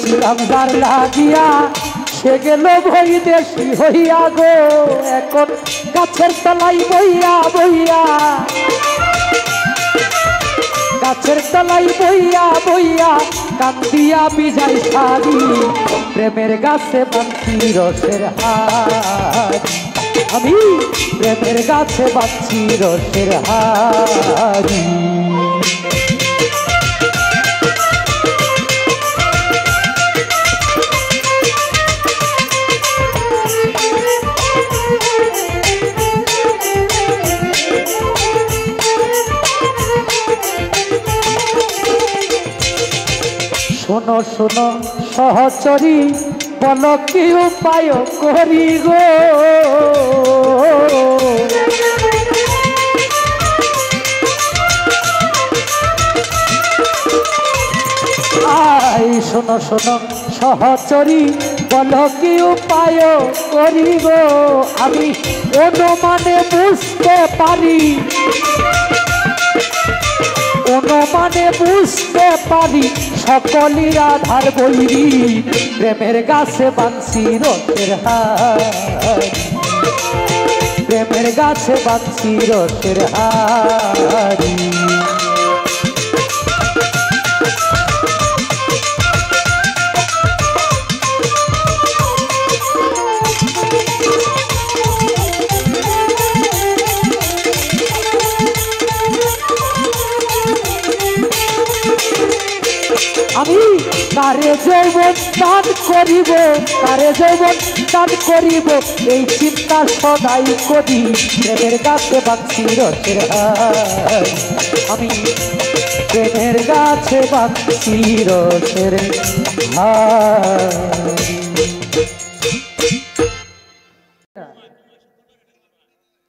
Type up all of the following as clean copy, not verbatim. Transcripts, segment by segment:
ছিলাম যার লাগিয়া সে গেল ভই দেশি হইয়া গো এখন গাছের তলাই বইয়া বইয়া গাছের তলাই বইয়া বইয়া কান্দিয়া বিজাই শাড়ি প্রেমের গাছে বাঁধছি রসের হাড়ি আমি প্রেমের গাছে বাঁধছি রসের হাড়ি শোনো শোনো সহচরী বলো কি উপায় করি গো আই শোনো শোনো সহচরী বলো কি উপায় করি গো আমি অনুমানে বুঝতে পারি অনুমানে বুঝতে পারি সকলই রাধার বৈরী প্রেমের গাছে বাঁধছি রসের হাড়ি প্রেমের গাছে বাঁধছি রসের হাড়ি আমি কারে যৌবন দান করিব কারে যৌবন দান করিব এই চিন্তা সদাই করি প্রেমের গাছে বাঁধছি রসের হাড়ি আমি প্রেমের গাছে বাঁধছি রসের হাড়ি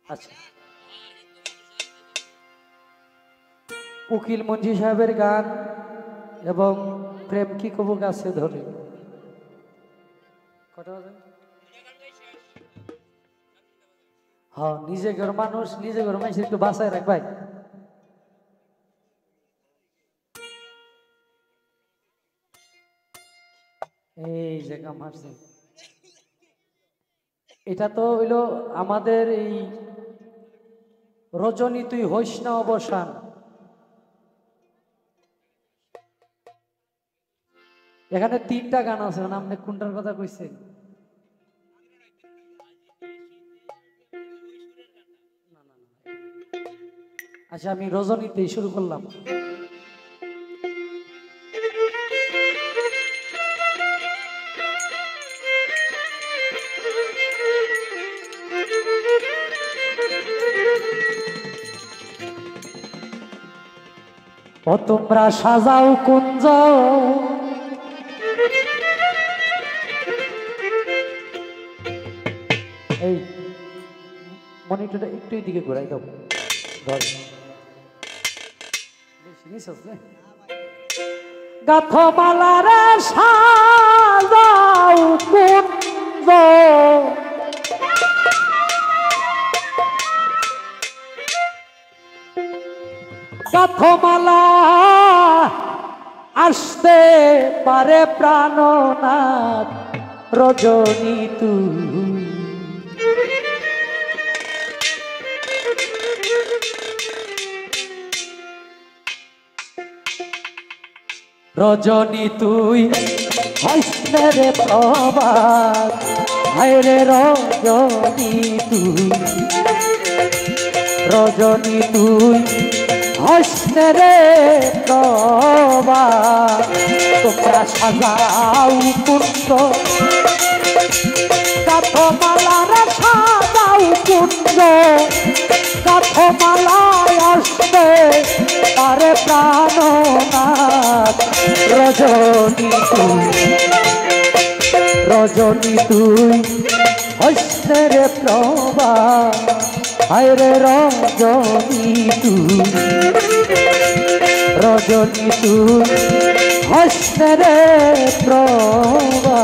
আচ্ছা উকিল মঞ্জি সাহেবের গান এবং প্রেম কি কবু গাছে ধরে হ্যাঁ নিজে ঘর মানুষ নিজে ঘর মানুষ একটু বাঁচায় রাখ ভাই এই জায়গা মারছে এটা তো হইলো আমাদের এই রজনী তুই হইস না অবসান এখানে 3টা গান আছে আপনি কোনটার কথা কইছেন আচ্ছা আমি রজনীতেই শুরু করলাম ও তোমরা সাজাও কুঞ্জ এই মনিটরটা একটু এদিকে ঘোরাই দাও গাথমালারে সাজাও কুঞ্জ গাথমালা আসতে পারে প্রাণনাথ রজনী তুই রজনী তুই হাসনে রে প্রভাত হায় রে রজনী তুই রজনী তুই হাসনে রে প্রভাত তোমরা সাজাও কুঞ্জ গাথমালারে সাজাও কুঞ্জ গাথমালায় আসবে পারে প্রাণনাথ রজনী তুই হস্তে রে প্রভা হায় রে রজনী তুই হস্তে রে প্রভা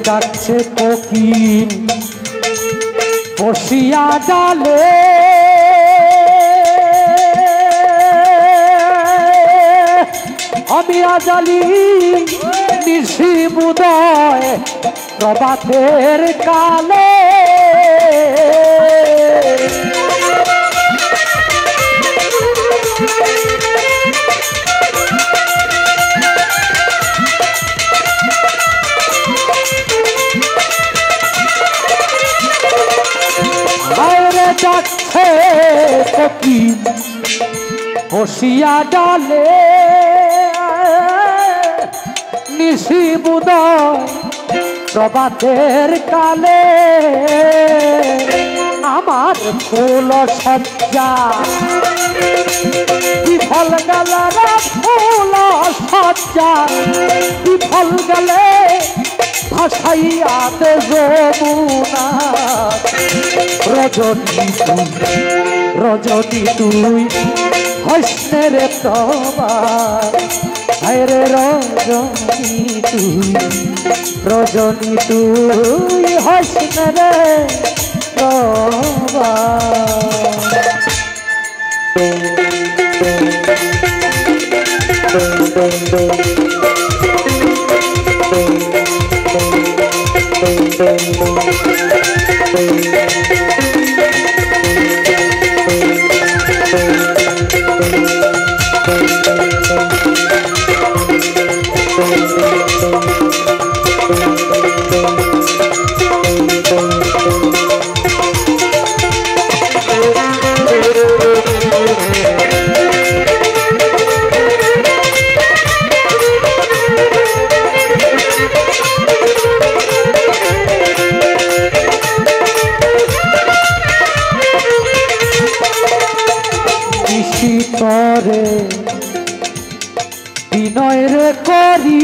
ডাকছে কোকিল বসিয়া ডালে আমি আজালি নিশি উদয় প্রভাতের কালে ডাকছে কোকিল বসিয়া ডালে নিশি উদয় প্রভাতের কালে আমার ফুল সজ্জা বিফল গেল রে ফুল সজ্জা বিফল গেলে ভাসাইয়া দে যমুনা রজনী তুই হসনে রে তোমার রে রজনী তুই হসনে রে তরে বিনয় রে করি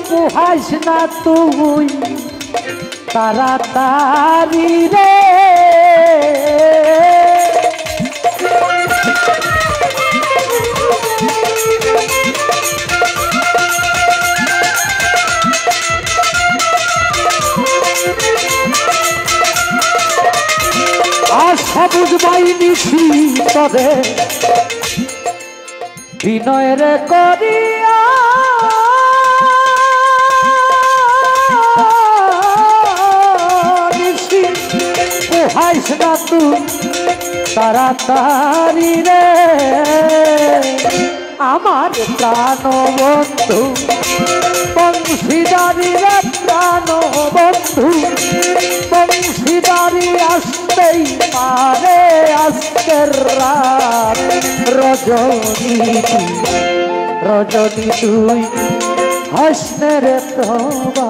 পোহাস না তুই তাড়াতাড়ি রে সবুজ বাইনি তবে বিনয় রে করিয়া পোহাইস না তুই তাড়াতাড়ি রে আমার প্রাণ বন্ধু বংশীদারি রে প্রাণ বন্ধু বংশীদারি আসতেই পারে আজকের রাত রজনী তুই হসনে রে প্রভা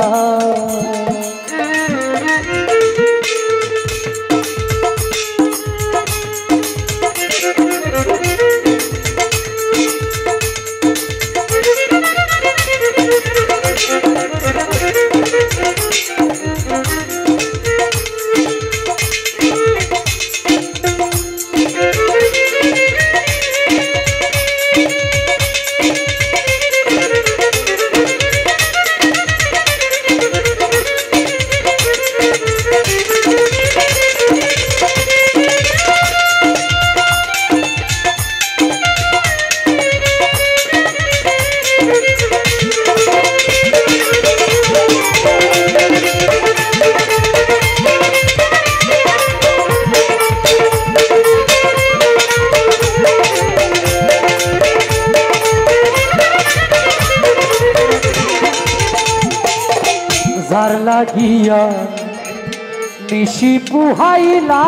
যার লাগিয়া নিশি পুহাইলা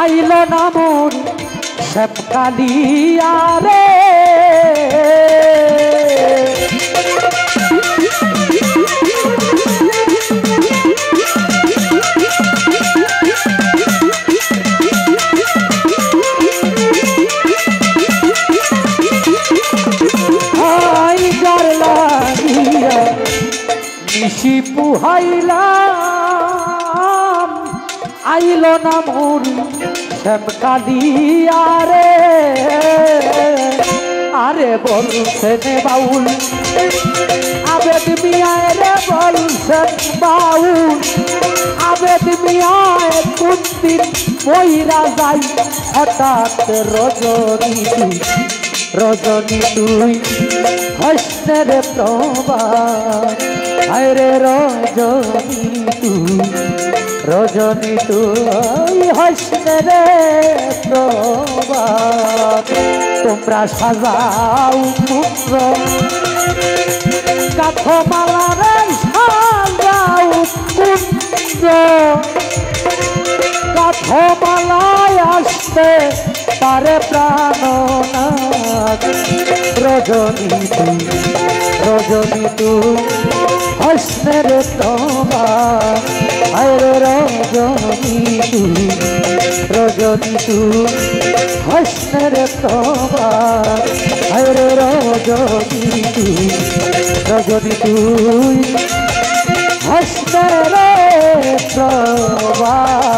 আইল না মোর শ্যামকালিয়া রে নিশি পুহাইলাম আইল না মুড়ি শ্যামকালিয়া রে আরে বলছেন বাউল আবেদ মিয়ায় রে বলছেন বাউল আবেদ মিয়ায় কুন্দিন ময়রা যাই হঠাৎ রজনী তুই হাসনে রে প্রভাত হায় রে রজনী তুই হাসনে রে প্রভাত তোমরা সাজাও পুত্র কাঠমালা রে সাজাও পুত্র কাঠমালায় আসতে পারে প্রাণনাথ রজনী তুই হাসনে রে প্রভাত হায় রে রজনী তুই হাসনে রে প্রভাত হায় রে রজনী তুই হাসনে রে প্রভাত।